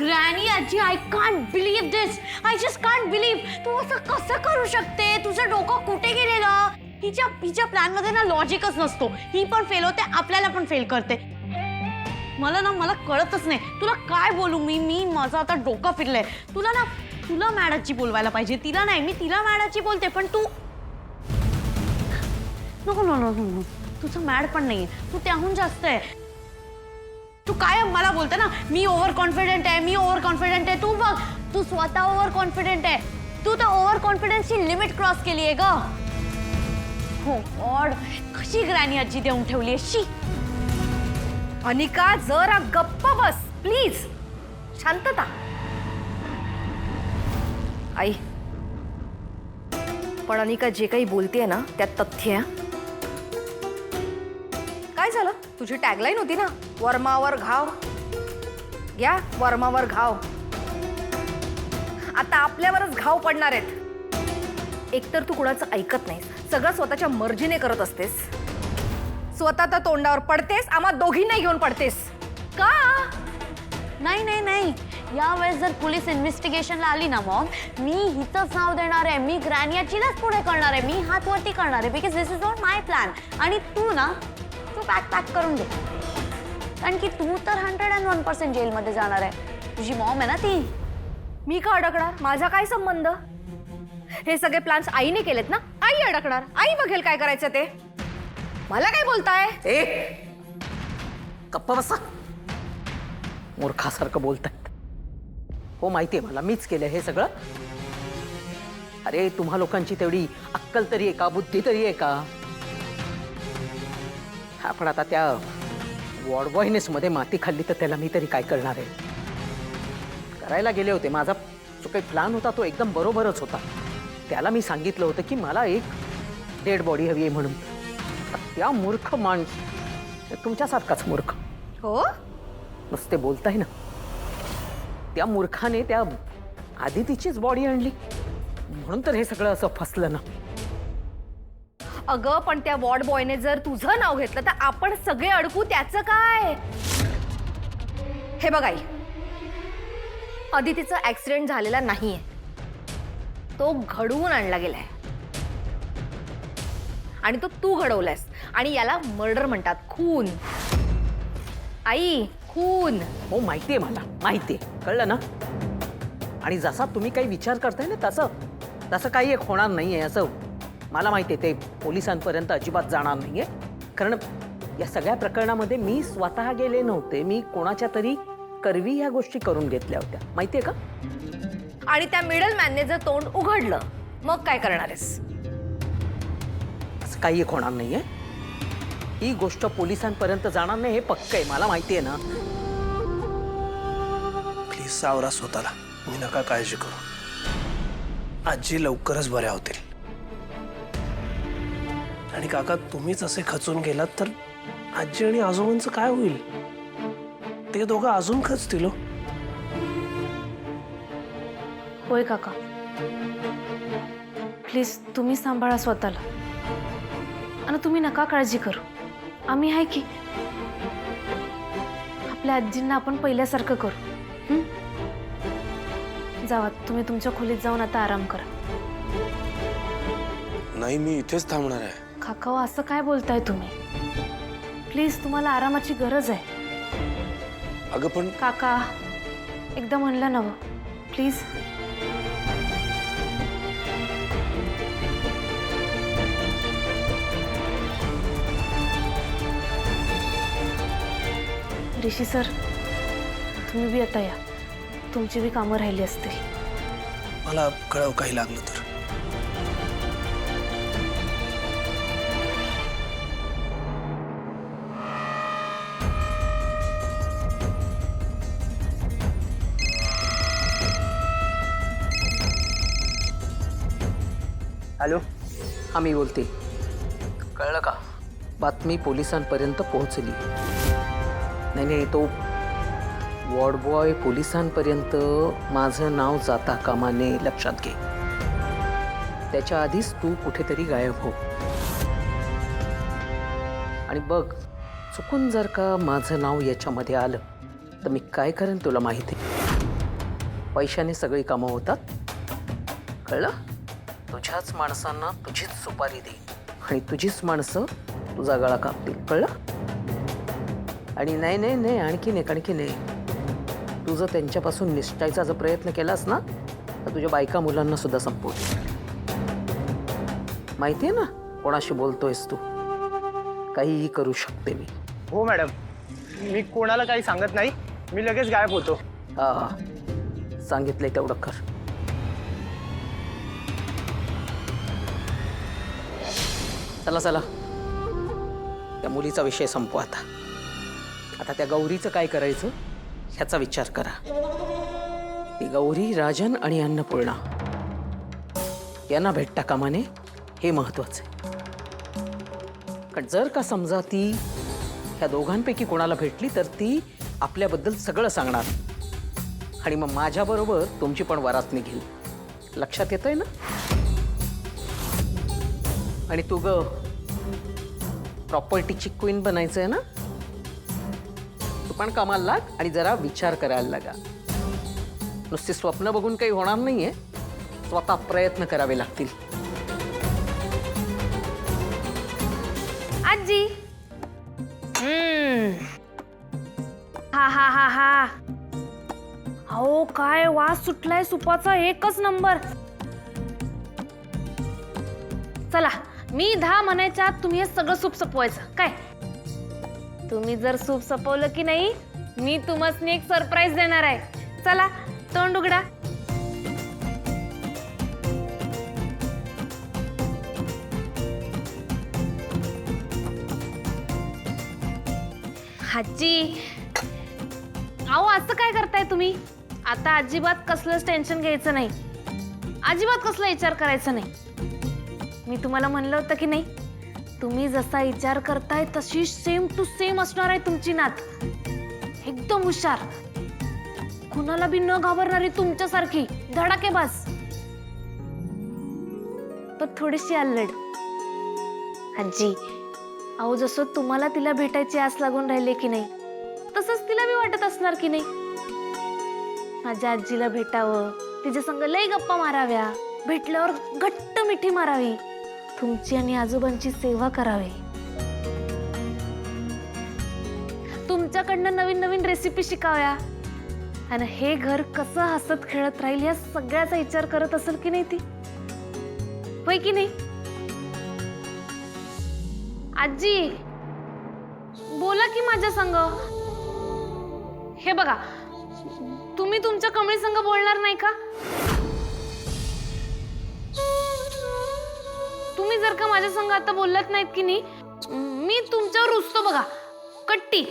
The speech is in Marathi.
ग्रॅनी आजी, I can't believe this. I just can't believe. तू असं कसं करू शकते? तुझं डोकं कुठे गेलेलं? हिच्या प्लॅन मध्ये ना लॉजिकच नसतो. ही पण फेल होते, आपल्याला पण फेल करते. मला कळतच नाही तुला काय बोलू. मी माझं आता डोकं फिरलंय. तुला मॅडमची बोलवायला पाहिजे, तिला नाही. मी तिला मॅडमची बोलते, पण तू नको नो नो नो. तुझं मॅड पण नाहीये, तू त्याहून जास्त आहे. तू काय मला बोलते ना मी ओव्हर कॉन्फिडेंट आहे, मी ओव्हर कॉन्फिडेंट आहे. तू बघ, तू स्वतः ओव्हर कॉन्फिडेंट आहे. तू तर ओव्हर कॉन्फिडन्सची लिमिट क्रॉस केली आहे ग. हो गॉड, कशी ग्रॅनी आजी देऊन ठेवली अशी. अनिका जरा गप्प बस प्लीज. शांतता. आई पण अनिका जे काही बोलतेय ना त्यात तथ्य आहे. काय झालं? तुझी टॅगलाईन होती ना, वर्मावर घाव. घ्या वर्मावर घाव. आता आपल्यावरच घाव पडणार आहेत. एकतर तू कुणाचं ऐकत नाहीस, सगळं स्वतःच्या मर्जीने करत असतेस. स्वतः तर तोंडावर पडतेस, आम्हा दोघींनाही घेऊन पडतेस. का? नाही. यावेळेस जर पोलीस इन्व्हेस्टिगेशनला आली ना मग मी हिचंच नाव देणार आहे. मी ग्रॅनी आजीलाच पुढे करणार आहे. मी हात वरती करणार आहे. Because this is not my plan. आणि तू पॅक करून दे. कारण की तू तर 101% जेलमध्ये जाणार आहे. तुझी मॉम आहे ना ती. मी का अडकणार? माझा काय संबंध? हे सगळे प्लॅन्स आईने केलेत ना, आई अडकणार. आई बघेल काय करायचं ते. मला काय बोलताय? गप्पा बसा. मूर्खासारखं बोलतायत. हो माहितीये मला, मीच केलं हे सगळं. अरे तुम्हा लोकांची तेवढी अक्कल तरी आहे का, बुद्धी तरी आहे का? आपण आता त्या वॉर्डबॉयनेस मध्ये माती खाल्ली तर त्याला मी तरी काय करणार आहे. करायला गेले होते. माझा जो काही प्लॅन होता तो एकदम बरोबरच होता. त्याला मी सांगितलं होतं की मला एक डेड बॉडी हवी आहे म्हणून. त्या मूर्ख माणूस, तुमच्यासारखाच मूर्ख. हो नुसते बोलताय ना, त्या मूर्खाने त्या आदितीचीच बॉडी आणली म्हणून तर हे सगळं असं फसलं ना. अगं पण त्या वॉर्ड बॉयने जर तुझं नाव घेतलं तर आपण सगळे अडकू. त्याचं काय? हे बघ आई, अदितीचा ऍक्सिडेंट झालेला नाहीये, तो घडवून आणला गेलाय. आणि तो तू घडवलायस. आणि याला मर्डर म्हणतात, खून. आई, खून. हो माहितीये मला, माहितीये, कळलं ना. आणि जसा तुम्ही काही विचार करताय ना तसं काही एक होणार नाहीये असं मला माहितीये. ते पोलिसांपर्यंत अजिबात जाणार नाहीये. कारण या सगळ्या प्रकरणामध्ये मी स्वतः गेले नव्हते. मी कोणाच्या तरी करवी या गोष्टी करून घेतल्या होत्या, माहितीये का. आणि त्या मिडल मॅनने जर तोंड उघडलं मग काय करणार आहेस? असं काही एक होणार नाहीये. ही गोष्ट पोलिसांपर्यंत जाणार नाही हे पक्क आहे, मला माहितीये ना. प्लीज सावरा स्वतःला. मी नका काळजी करू. आजी लवकरच बऱ्या होतील. आणि काका तुम्हीच असे खचून गेलात तर आजी आणि आजोबांचं काय होईल? ते दोघं अजून खचतील. होय काका, प्लीज तुम्ही सांभाळा स्वतःला. आणि तुम्ही नका काळजी करू. आम्ही आहे की. आपल्या आजींना आपण पहिल्यासारखं करू. जावा तुम्ही तुमच्या खोलीत जाऊन आता आराम करा. नाही, मी इथेच थांबणार आहे. काका असं काय बोलताय तुम्ही? प्लीज तुम्हाला आरामाची गरज आहे. अगं पण काका एकदा म्हणलं नवं, प्लीज. ऋषी सर, तुम्ही बी आता या. तुमची बी कामं राहिली असतील. मला कळव काही लागलं तर. हॅलो, हा मी बोलते. कळलं का? बातमी पोलिसांपर्यंत पोहोचली. नाही, तो वॉर्ड बॉय पोलिसांपर्यंत माझं नाव जाता कामा नये, लक्षात घे. त्याच्या आधीच तू कुठेतरी गायब हो. आणि बघ, चुकून जर का माझं नाव याच्यामध्ये आलं तर मी काय करेन तुला माहिती आहे. पैशाने सगळी कामं होतात, कळलं? तुझ्याच माणसांना तुझीच सुपारी दे आणि तुझीच माणसं तुझा गळा कापतील, कळलं? आणि नाही नाही नाही, आणखी नाही, तू जर त्यांच्यापासून निष्ठायचा जर प्रयत्न केलास ना तर तुझ्या बायका मुलांना सुद्धा संपवतील. माहिती आहे ना कोणाशी बोलतोयस तू? काहीही करू शकते मी. हो मॅडम, मी कोणाला काही सांगत नाही, मी लगेच गायब होतो. हा, सांगितलंय तेवढं कर. चला चला, त्या मुलीचा विषय संपवा आता. आता त्या गौरीचं काय करायचं ह्याचा विचार करा. ती गौरी, राजन आणि अन्नपूर्णा यांना भेटता कामा नये, हे महत्वाचं आहे. कारण जर का समजा ती ह्या दोघांपैकी कोणाला भेटली तर ती आपल्याबद्दल सगळं सांगणार आणि मग माझ्याबरोबर तुमची पण वरात निघेल. लक्षात येतंय ना? आणि तू ग प्रॉपर्टीची क्वीन बनायचंय ना? तू पण कामाला लाग आणि जरा विचार करायला लागा. नुसती स्वप्न बघून काही होणार नाहीये, स्वतः प्रयत्न करावे लागतील. आजी. हा हा हा हा. अहो काय वास सुटलाय सुपाचा, एकच नंबर. चला, मी 10 म्हणायच्या आत तुम्ही हे सगळं सूप सपवायचं काय? तुम्ही जर सूप सपवलं की नाही, मी तुम्हाला एक सरप्राईज देणार आहे. चला, तोंड उघडा. आजी, अहो असं काय करताय तुम्ही? आता अजिबात कसलंच टेन्शन घ्यायचं नाही, अजिबात कसला विचार करायचा नाही. मी तुम्हाला म्हणलं होतं की नाही, तुम्ही जसा विचार करताय तशी सेम टू सेम असणार आहे तुमची नात. एकदम हुशार, कुणाला बी न घाबरणारी तुमच्यासारखी धडाकेबाज, पण थोडीशी अल्लड. आजी, अहो जसं तुम्हाला तिला भेटायची आस लागून राहिले की नाही, तसंच तिला बी वाटत असणार की नाही माझ्या आजीला भेटावं, तिच्या संग लई गप्पा माराव्या, भेटल्यावर घट्ट मिठी मारावी, तुमची आणि आजोबांची सेवा करावी, तुमच्याकडनं नवीन नवीन रेसिपी शिकाव्या, आणि हे घर कसं हसत खेळत राहील या सगळ्याचा विचार करत असेल की नाही ती? होय की नाही? आजी, बोला की माझ्या संग. हे बघा, तुम्ही तुमच्या कमळी संग बोलणार नाही का? तुम्ही जर का माझ्या संग आता बोलत नाहीत की नाही, मी तुमच्यावर रुसतो बघा, कट्टी.